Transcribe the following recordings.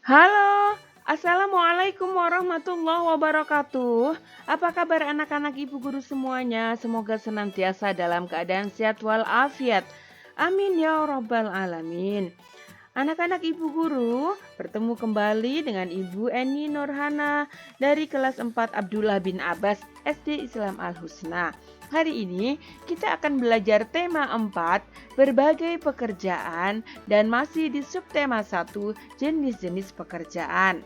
Halo, Assalamualaikum warahmatullahi wabarakatuh. Apa kabar anak-anak ibu guru semuanya? Semoga senantiasa dalam keadaan sehat walafiat. Amin ya rabbal alamin. Anak-anak ibu guru, bertemu kembali dengan Ibu Eni Nurhana dari kelas 4 Abdullah bin Abbas SD Islam Al-Husna. Hari ini kita akan belajar tema 4, berbagai pekerjaan, dan masih di subtema 1, jenis-jenis pekerjaan.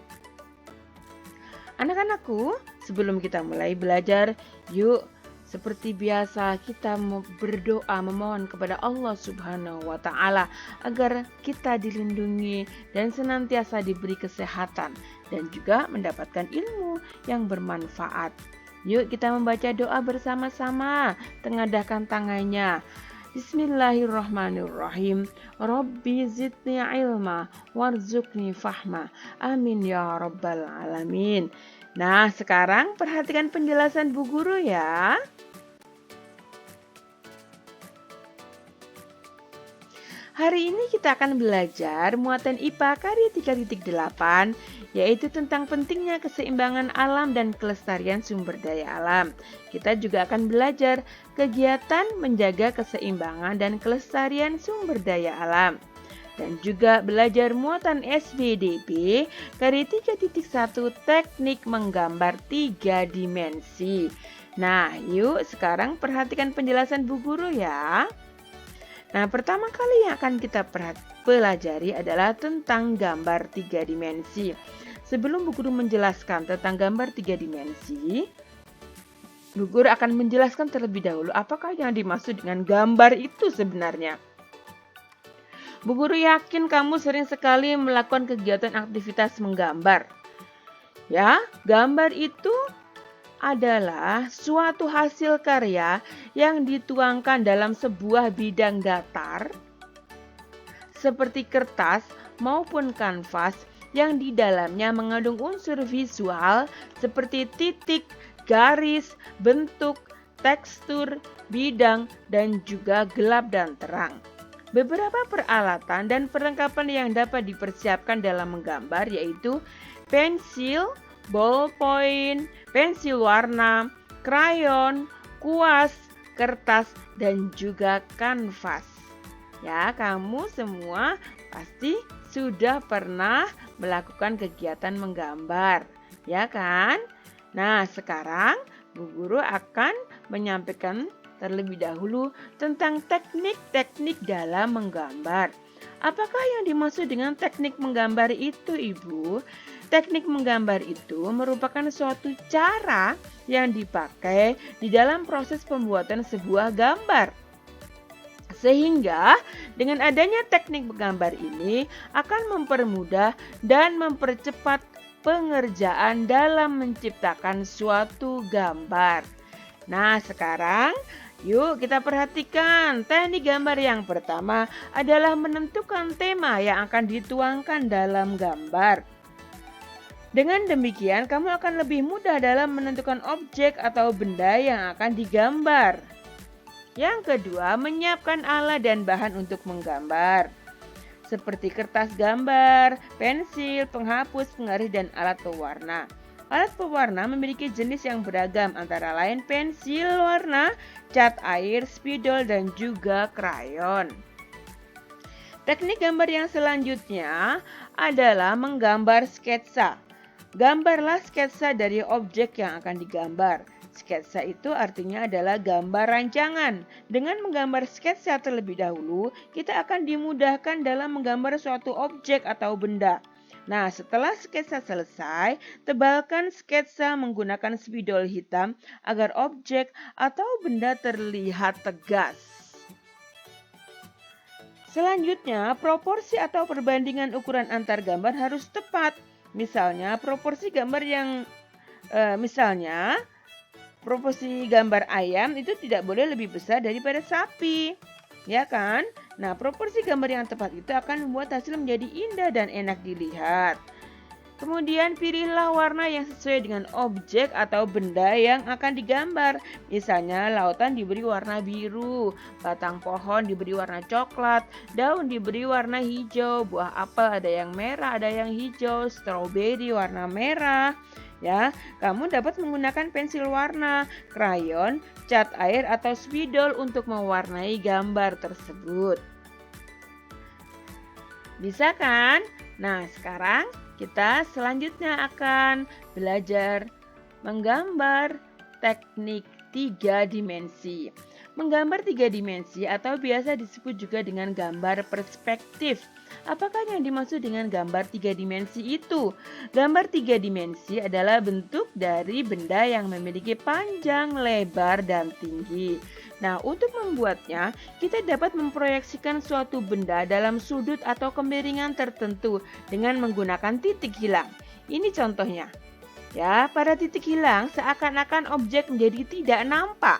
Anak-anakku, sebelum kita mulai belajar, yuk seperti biasa kita berdoa memohon kepada Allah Subhanahu wa taala agar kita dilindungi dan senantiasa diberi kesehatan dan juga mendapatkan ilmu yang bermanfaat. Yuk kita membaca doa bersama-sama, tengadahkan tangannya. Bismillahirrahmanirrahim. Rabbi zidni ilma warzuqni fahma. Amin ya rabbal alamin. Nah, sekarang perhatikan penjelasan Bu Guru ya. Hari ini kita akan belajar muatan IPA karya 3.8, yaitu tentang pentingnya keseimbangan alam dan kelestarian sumber daya alam. Kita juga akan belajar kegiatan menjaga keseimbangan dan kelestarian sumber daya alam. Dan juga belajar muatan SBDP karya 3.1 teknik menggambar 3 dimensi. Nah, yuk sekarang perhatikan penjelasan Bu Guru ya. Nah, pertama kali yang akan kita pelajari adalah tentang gambar 3 dimensi. Sebelum Bu Guru menjelaskan tentang gambar 3 dimensi, Bu Guru akan menjelaskan terlebih dahulu apakah yang dimaksud dengan gambar itu sebenarnya. Bu Guru yakin kamu sering sekali melakukan kegiatan aktivitas menggambar. Ya, gambar itu adalah suatu hasil karya yang dituangkan dalam sebuah bidang datar seperti kertas maupun kanvas yang di dalamnya mengandung unsur visual seperti titik, garis, bentuk, tekstur, bidang, dan juga gelap dan terang. Beberapa peralatan dan perlengkapan yang dapat dipersiapkan dalam menggambar yaitu pensil, ballpoint, pensil warna, krayon, kuas, kertas, dan juga kanvas. Ya, kamu semua pasti sudah pernah melakukan kegiatan menggambar, ya kan? Nah, sekarang Bu Guru akan menyampaikan terlebih dahulu tentang teknik-teknik dalam menggambar. Apakah yang dimaksud dengan teknik menggambar itu, Ibu? Teknik menggambar itu merupakan suatu cara yang dipakai di dalam proses pembuatan sebuah gambar. Sehingga dengan adanya teknik menggambar ini akan mempermudah dan mempercepat pengerjaan dalam menciptakan suatu gambar. Nah, sekarang yuk kita perhatikan teknik gambar yang pertama adalah menentukan tema yang akan dituangkan dalam gambar. Dengan demikian, kamu akan lebih mudah dalam menentukan objek atau benda yang akan digambar. Yang kedua, menyiapkan alat dan bahan untuk menggambar. Seperti kertas gambar, pensil, penghapus, penggaris, dan alat pewarna. Alat pewarna memiliki jenis yang beragam antara lain pensil warna, cat air, spidol, dan juga krayon. Teknik gambar yang selanjutnya adalah menggambar sketsa. Gambarlah sketsa dari objek yang akan digambar. Sketsa itu artinya adalah gambar rancangan. Dengan menggambar sketsa terlebih dahulu, kita akan dimudahkan dalam menggambar suatu objek atau benda. Nah, setelah sketsa selesai, tebalkan sketsa menggunakan spidol hitam agar objek atau benda terlihat tegas. Selanjutnya, proporsi atau perbandingan ukuran antar gambar harus tepat. Misalnya, proporsi gambar proporsi gambar ayam itu tidak boleh lebih besar daripada sapi, ya kan? Nah, proporsi gambar yang tepat itu akan membuat hasil menjadi indah dan enak dilihat. Kemudian pilihlah warna yang sesuai dengan objek atau benda yang akan digambar. Misalnya lautan diberi warna biru, batang pohon diberi warna coklat, daun diberi warna hijau, buah apel ada yang merah, ada yang hijau, stroberi warna merah. Ya, kamu dapat menggunakan pensil warna, krayon, cat air atau spidol untuk mewarnai gambar tersebut. Bisa kan? Nah, sekarang kita selanjutnya akan belajar menggambar teknik 3 dimensi. Menggambar 3 dimensi atau biasa disebut juga dengan gambar perspektif. Apakah yang dimaksud dengan gambar 3 dimensi itu? Gambar 3 dimensi adalah bentuk dari benda yang memiliki panjang, lebar, dan tinggi. Nah, untuk membuatnya, kita dapat memproyeksikan suatu benda dalam sudut atau kemiringan tertentu dengan menggunakan titik hilang. Ini contohnya. Ya, pada titik hilang seakan-akan objek menjadi tidak nampak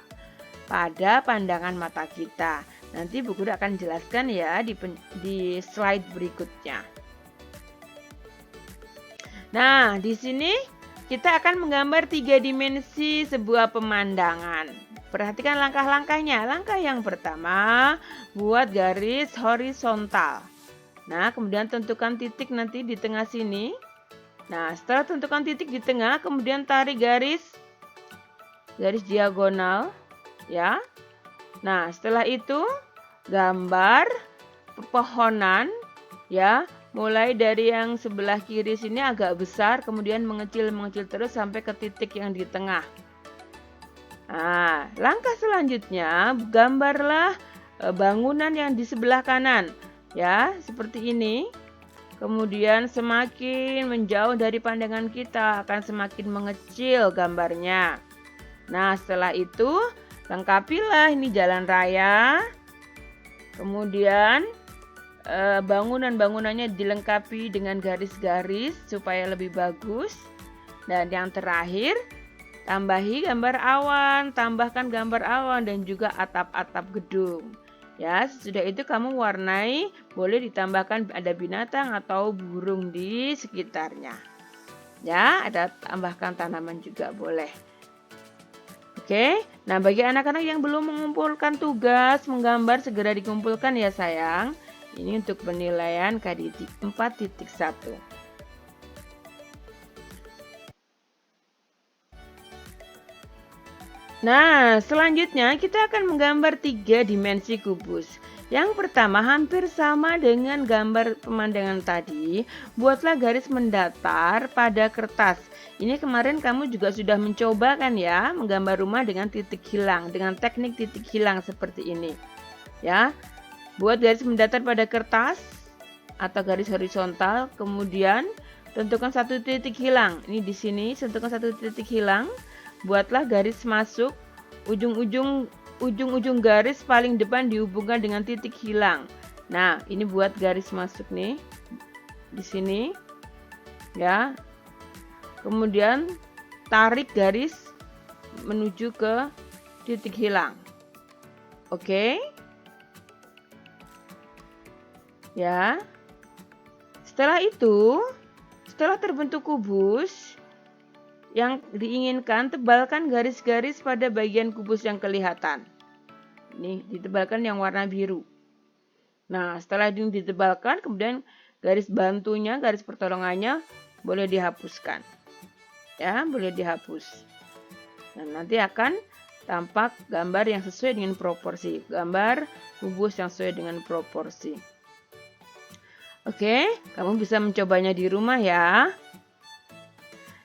pada pandangan mata kita. Nanti Bu Guru akan jelaskan ya di slide berikutnya. Nah, di sini kita akan menggambar 3 dimensi sebuah pemandangan. Perhatikan langkah-langkahnya. Langkah yang pertama, buat garis horizontal. Nah, kemudian tentukan titik nanti di tengah sini. Nah, setelah tentukan titik di tengah, kemudian tarik garis diagonal, ya. Nah, setelah itu gambar pepohonan, ya. Mulai dari yang sebelah kiri sini agak besar, kemudian mengecil terus sampai ke titik yang di tengah. Nah, langkah selanjutnya gambarlah bangunan yang di sebelah kanan, ya, seperti ini. Kemudian semakin menjauh dari pandangan kita akan semakin mengecil gambarnya. Nah, setelah itu lengkapilah ini jalan raya. Kemudian bangunan-bangunannya dilengkapi dengan garis-garis supaya lebih bagus. Dan yang terakhir, tambahkan gambar awan dan juga atap-atap gedung. Ya, sesudah itu kamu warnai, boleh ditambahkan ada binatang atau burung di sekitarnya. Ya, ada tambahkan tanaman juga boleh. Oke, nah bagi anak-anak yang belum mengumpulkan tugas menggambar segera dikumpulkan ya sayang. Ini untuk penilaian KDI 4.1. Nah, selanjutnya kita akan menggambar 3 dimensi kubus. Yang pertama hampir sama dengan gambar pemandangan tadi, buatlah garis mendatar pada kertas. Ini kemarin kamu juga sudah mencoba kan ya, menggambar rumah dengan titik hilang, dengan teknik titik hilang seperti ini. Ya, buat garis mendatar pada kertas atau garis horizontal, kemudian tentukan satu titik hilang. Ini di sini, tentukan satu titik hilang. Buatlah garis masuk, ujung-ujung garis paling depan dihubungkan dengan titik hilang. Nah, ini buat garis masuk nih, di sini, ya. Kemudian tarik garis menuju ke titik hilang. Oke? Ya. Setelah itu, setelah terbentuk kubus yang diinginkan, tebalkan garis-garis pada bagian kubus yang kelihatan. Ini ditebalkan yang warna biru. Nah, setelah ini ditebalkan, kemudian garis bantunya, garis pertolongannya boleh dihapuskan. Ya, boleh dihapus. Nah, nanti akan tampak gambar yang sesuai dengan proporsi. Gambar kubus yang sesuai dengan proporsi. Oke, kamu bisa mencobanya di rumah ya.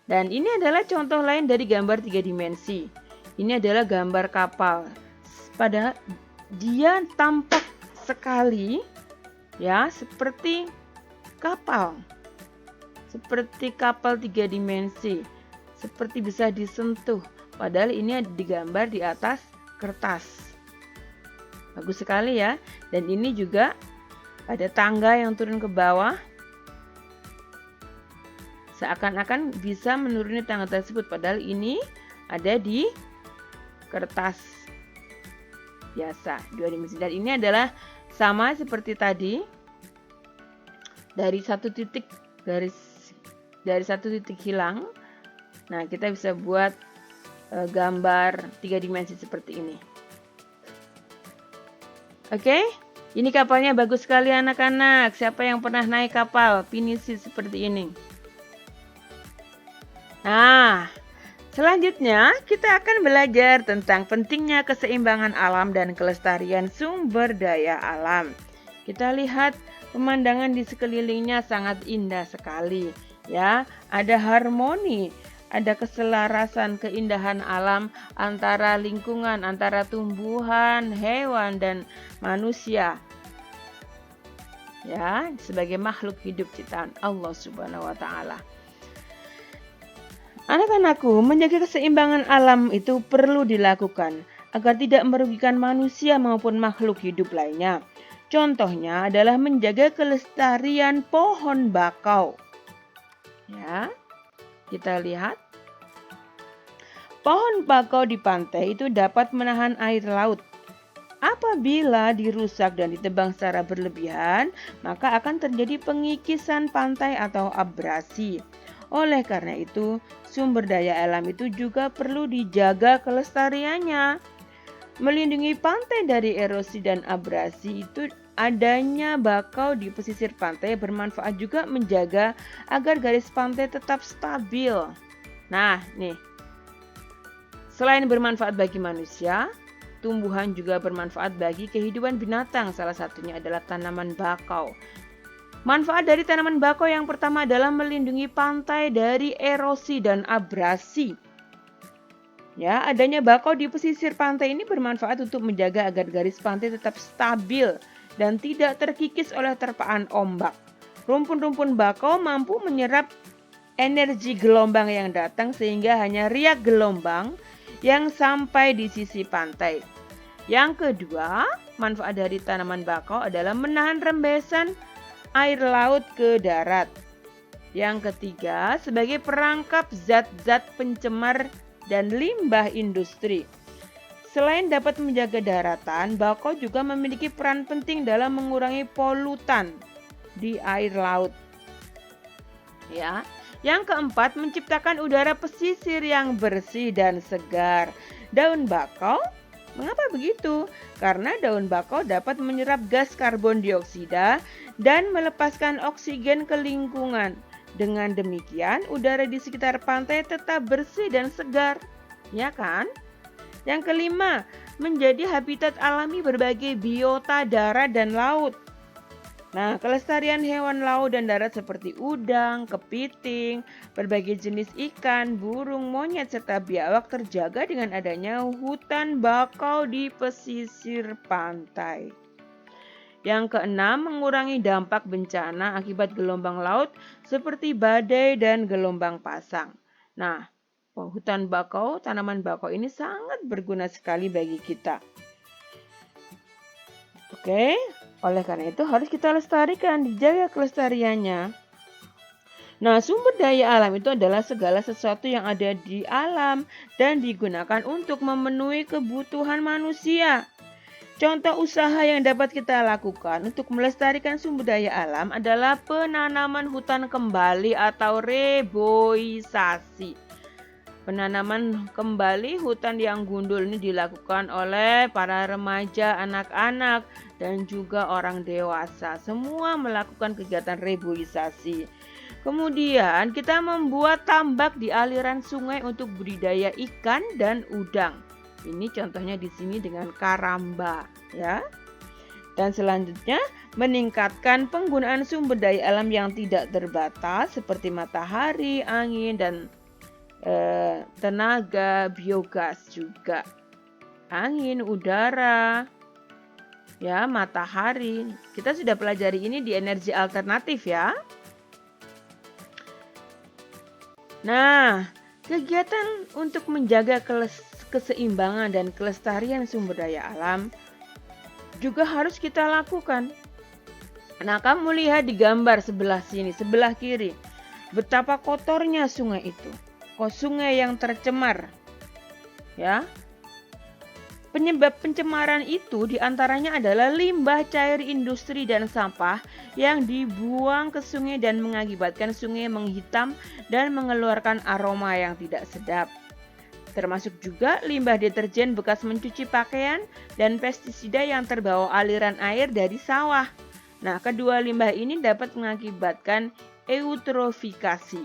Dan ini adalah contoh lain dari gambar 3 dimensi. Ini adalah gambar kapal. Pada dia tampak sekali ya seperti kapal. Seperti kapal 3 dimensi. Seperti bisa disentuh. Padahal ini digambar di atas kertas. Bagus sekali ya. Dan ini juga ada tangga yang turun ke bawah. Seakan-akan bisa menuruni tangga tersebut, padahal ini ada di kertas biasa 2 dimensi. Dan ini adalah sama seperti tadi, dari satu titik garis dari satu titik hilang. Nah, kita bisa buat gambar 3 dimensi seperti ini. Oke, ini kapalnya bagus sekali anak-anak. Siapa yang pernah naik kapal pinisi seperti ini? Nah, selanjutnya kita akan belajar tentang pentingnya keseimbangan alam dan kelestarian sumber daya alam. Kita lihat pemandangan di sekelilingnya sangat indah sekali, ya. Ada harmoni, ada keselarasan keindahan alam antara lingkungan, antara tumbuhan, hewan, dan manusia. Ya, sebagai makhluk hidup ciptaan Allah Subhanahu wa taala. Anak-anakku, menjaga keseimbangan alam itu perlu dilakukan agar tidak merugikan manusia maupun makhluk hidup lainnya. Contohnya adalah menjaga kelestarian pohon bakau. Ya, kita lihat. Pohon bakau di pantai itu dapat menahan air laut. Apabila dirusak dan ditebang secara berlebihan, maka akan terjadi pengikisan pantai atau abrasi. Oleh karena itu, sumber daya alam itu juga perlu dijaga kelestariannya. Melindungi pantai dari erosi dan abrasi itu adanya bakau di pesisir pantai bermanfaat juga menjaga agar garis pantai tetap stabil. Nah, nih. Selain bermanfaat bagi manusia, tumbuhan juga bermanfaat bagi kehidupan binatang. Salah satunya adalah tanaman bakau. Manfaat dari tanaman bakau yang pertama adalah melindungi pantai dari erosi dan abrasi. Ya, adanya bakau di pesisir pantai ini bermanfaat untuk menjaga agar garis pantai tetap stabil dan tidak terkikis oleh terpaan ombak. Rumpun-rumpun bakau mampu menyerap energi gelombang yang datang sehingga hanya riak gelombang yang sampai di sisi pantai. Yang kedua, manfaat dari tanaman bakau adalah menahan rembesan air laut ke darat. Yang ketiga, sebagai perangkap zat-zat pencemar dan limbah industri. Selain dapat menjaga daratan, bakau juga memiliki peran penting dalam mengurangi polutan di air laut. Ya. Yang keempat, menciptakan udara pesisir yang bersih dan segar. Daun bakau, mengapa begitu? Karena daun bakau dapat menyerap gas karbon dioksida dan melepaskan oksigen ke lingkungan. Dengan demikian, udara di sekitar pantai tetap bersih dan segar, ya kan? Yang kelima, menjadi habitat alami berbagai biota darat dan laut. Nah, kelestarian hewan laut dan darat seperti udang, kepiting, berbagai jenis ikan, burung, monyet, serta biawak terjaga dengan adanya hutan bakau di pesisir pantai. Yang keenam, mengurangi dampak bencana akibat gelombang laut seperti badai dan gelombang pasang. Nah, hutan bakau, tanaman bakau ini sangat berguna sekali bagi kita. Oke, oleh karena itu harus kita lestarikan, dijaga kelestariannya. Nah, sumber daya alam itu adalah segala sesuatu yang ada di alam dan digunakan untuk memenuhi kebutuhan manusia. Contoh usaha yang dapat kita lakukan untuk melestarikan sumber daya alam adalah penanaman hutan kembali atau reboisasi. Penanaman kembali hutan yang gundul ini dilakukan oleh para remaja, anak-anak, dan juga orang dewasa. Semua melakukan kegiatan reboisasi. Kemudian kita membuat tambak di aliran sungai untuk budidaya ikan dan udang. Ini contohnya di sini dengan karamba, ya. Dan selanjutnya meningkatkan penggunaan sumber daya alam yang tidak terbatas seperti matahari, angin, dan tenaga biogas juga. Angin, udara, ya, matahari. Kita sudah pelajari ini di energi alternatif, ya. Nah, kegiatan untuk menjaga keseimbangan dan kelestarian sumber daya alam juga harus kita lakukan. Nah, kamu lihat di gambar sebelah sini, sebelah kiri, betapa kotornya sungai itu. Sungai yang tercemar, ya. Penyebab pencemaran itu diantaranya adalah limbah cair industri dan sampah yang dibuang ke sungai dan mengakibatkan sungai menghitam dan mengeluarkan aroma yang tidak sedap. Termasuk juga limbah deterjen bekas mencuci pakaian dan pestisida yang terbawa aliran air dari sawah. Nah, kedua limbah ini dapat mengakibatkan eutrofikasi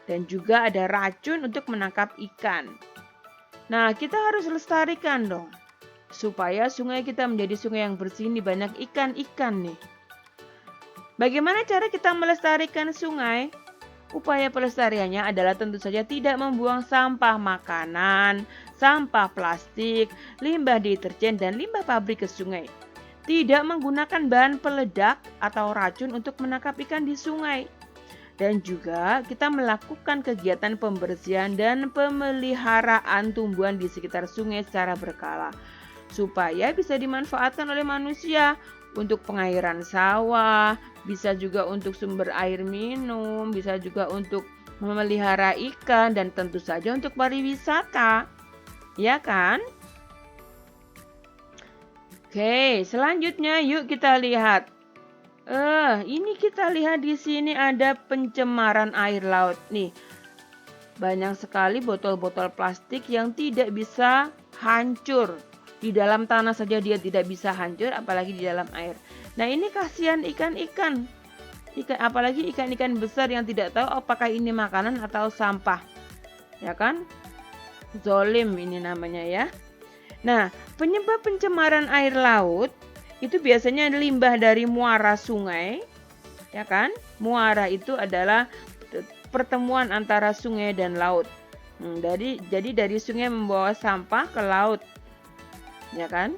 dan juga ada racun untuk menangkap ikan. Nah, kita harus lestarikan dong, supaya sungai kita menjadi sungai yang bersih, nih banyak ikan-ikan nih. Bagaimana cara kita melestarikan sungai? Upaya pelestariannya adalah tentu saja tidak membuang sampah makanan, sampah plastik, limbah deterjen, dan limbah pabrik ke sungai. Tidak menggunakan bahan peledak atau racun untuk menangkap ikan di sungai. Dan juga kita melakukan kegiatan pembersihan dan pemeliharaan tumbuhan di sekitar sungai secara berkala, supaya bisa dimanfaatkan oleh manusia untuk pengairan sawah, bisa juga untuk sumber air minum, bisa juga untuk memelihara ikan, dan tentu saja untuk pariwisata. Ya kan? Oke, selanjutnya yuk kita lihat. Ini kita lihat di sini ada pencemaran air laut nih. Banyak sekali botol-botol plastik yang tidak bisa hancur. Di dalam tanah saja dia tidak bisa hancur, apalagi di dalam air. Nah, ini kasihan ikan-ikan. Apalagi ikan-ikan besar yang tidak tahu apakah ini makanan atau sampah. Ya kan? Zolim ini namanya ya. Nah, penyebab pencemaran air laut itu biasanya limbah dari muara sungai, ya kan? Muara itu adalah pertemuan antara sungai dan laut. Jadi dari sungai membawa sampah ke laut, ya kan?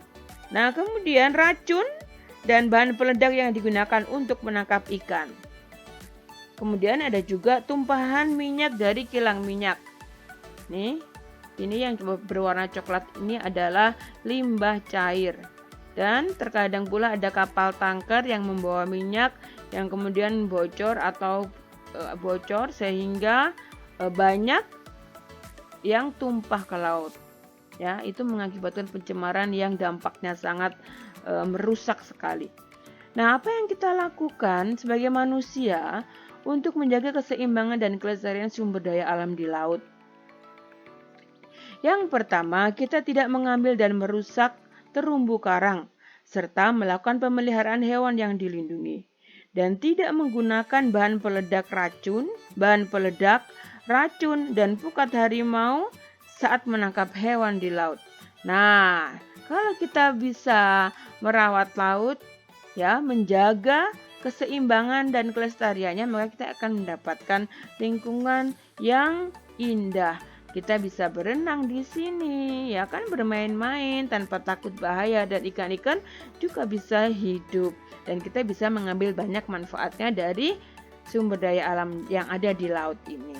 Nah, kemudian racun dan bahan peledak yang digunakan untuk menangkap ikan. Kemudian ada juga tumpahan minyak dari kilang minyak. Nih, ini yang berwarna coklat ini adalah limbah cair. Dan terkadang pula ada kapal tanker yang membawa minyak yang kemudian bocor sehingga banyak yang tumpah ke laut. Ya, itu mengakibatkan pencemaran yang dampaknya sangat merusak sekali. Nah, apa yang kita lakukan sebagai manusia untuk menjaga keseimbangan dan kelestarian sumber daya alam di laut? Yang pertama, kita tidak mengambil dan merusak terumbu karang, serta melakukan pemeliharaan hewan yang dilindungi, dan tidak menggunakan bahan peledak, racun, dan pukat harimau saat menangkap hewan di laut. Nah, kalau kita bisa merawat laut, ya, menjaga keseimbangan dan kelestariannya, maka kita akan mendapatkan lingkungan yang indah. Kita bisa berenang di sini, ya kan, bermain-main tanpa takut bahaya, dan ikan-ikan juga bisa hidup. Dan kita bisa mengambil banyak manfaatnya dari sumber daya alam yang ada di laut ini.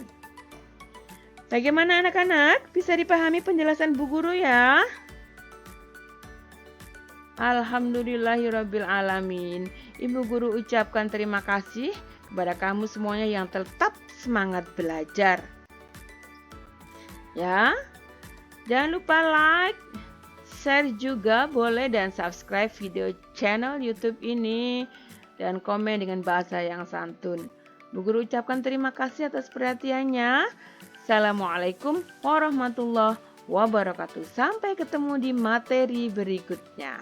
Bagaimana anak-anak? Bisa dipahami penjelasan Bu Guru ya? Alhamdulillahirabbil alamin. Ibu Guru ucapkan terima kasih kepada kamu semuanya yang tetap semangat belajar. Ya, jangan lupa like, share juga boleh, dan subscribe video channel YouTube ini, dan komen dengan bahasa yang santun. Bu Guru ucapkan terima kasih atas perhatiannya. Assalamualaikum warahmatullahi wabarakatuh. Sampai ketemu di materi berikutnya.